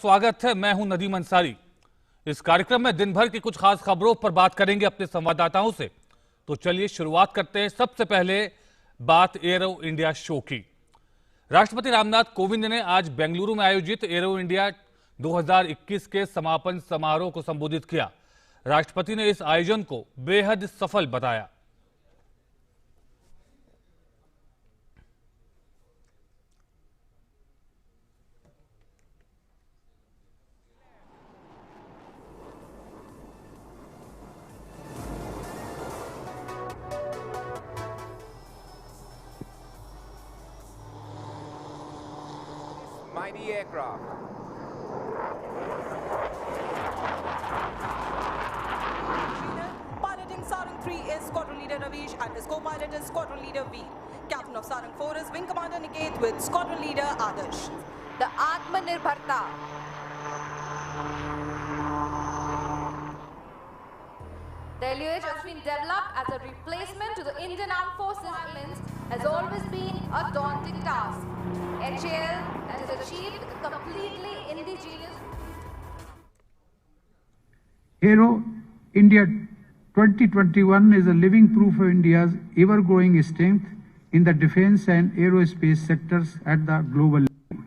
स्वागत है। मैं हूं नदीम अंसारी। इस कार्यक्रम में दिन भर की कुछ खास खबरों पर बात करेंगे अपने संवाददाताओं से। तो चलिए शुरुआत करते हैं। सबसे पहले बात एरो इंडिया शो की। राष्ट्रपति रामनाथ कोविंद ने आज बेंगलुरु में आयोजित एरो इंडिया 2021 के समापन समारोह को संबोधित किया। राष्ट्रपति ने इस आयोजन को बेहद सफल बताया। Mighty aircraft. Piloting Sarang 3 is Squadron Leader Ravish and his co-pilot is Squadron Leader Veer. Captain of Sarang 4 is Wing Commander Niket with Squadron Leader Adarsh. The Atmanirbharta. The LUH has been developed as a replacement to the Indian Armed Forces. Has always been a daunting task. HAL has achieved a completely indigenous. Aero India 2021 is a living proof of India's ever-growing strength in the defense and aerospace sectors at the global level.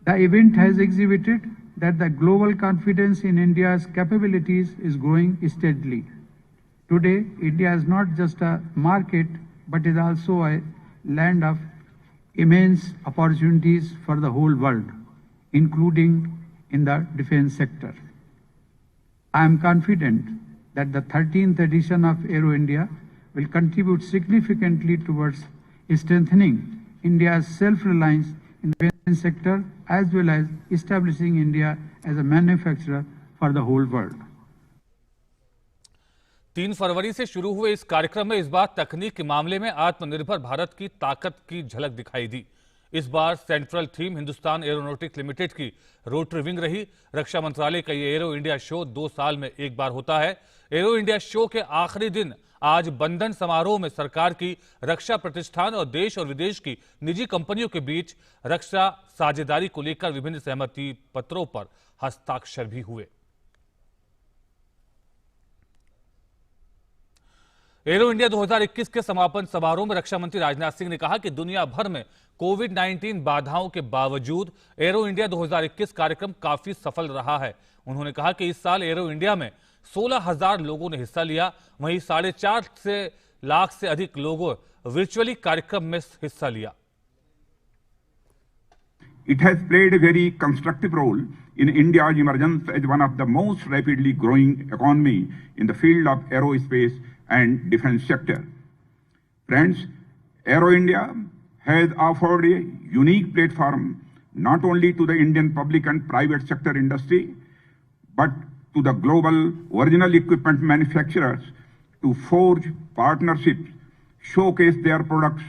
The event has exhibited that the global confidence in India's capabilities is growing steadily. Today, India is not just a market, but is also a land of immense opportunities for the whole world, including in the defense sector. I am confident that the 13th edition of Aero India will contribute significantly towards strengthening India's self-reliance in the defense sector, as well as establishing India as a manufacturer for the whole world. 3 फरवरी से शुरू हुए इस कार्यक्रम में इस बार तकनीक के मामले में आत्मनिर्भर भारत की ताकत की झलक दिखाई दी। इस बार central theme Hindustan Aeronautics Limited की रोटरी विंग रही। रक्षा मंत्रालय का ये एरो इंडिया शो 2 साल में एक बार होता है। एरो इंडिया शो के आखिरी दिन आज बंधन समारोह में सरकार की रक्षा प्रतिष्ठान और देश और विदेश की निजी कंपनियों के बीच रक्षा साझेदारी को लेकर विभिन्न सहमति पत्रों पर हस्ताक्षर भी हुए। एरो इंडिया 2021 के समापन समारोह में रक्षा मंत्री राजनाथ सिंह ने कहा कि दुनिया भर में कोविड-19 बाधाओं के बावजूद एरो इंडिया 2021 कार्यक्रम काफी सफल रहा है। उन्होंने कहा कि इस साल एरो इंडिया में 16,000 लोगों ने हिस्सा लिया। वहीं 4.5 लाख से अधिक लोगों वर्चुअली कार्यक्रम में हिस्सा लिया। It has played a very constructive role in India's emergence as one of the most rapidly growing economy in the field of aerospace and defense sector. Friends, Aero India has offered a unique platform not only to the Indian public and private sector industry, but to the global original equipment manufacturers to forge partnerships, showcase their products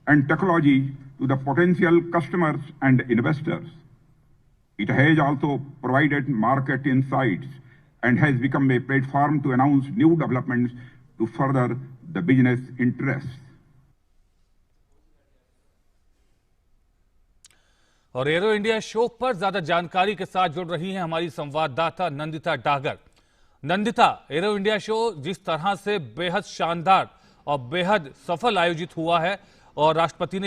and technology to the potential customers and investors. It has also provided market insights and has become a platform to announce new developments to further the business interests. और arrow India show पर ज्यादा जानकारी के साथ जुड़ रही हैं हमारी संवाददाता Nandita Dagar. Nandita, arrow India show जिस तरह से बेहद शानदार और बेहद सफल आयोजित हुआ है और राष्ट्रपति ने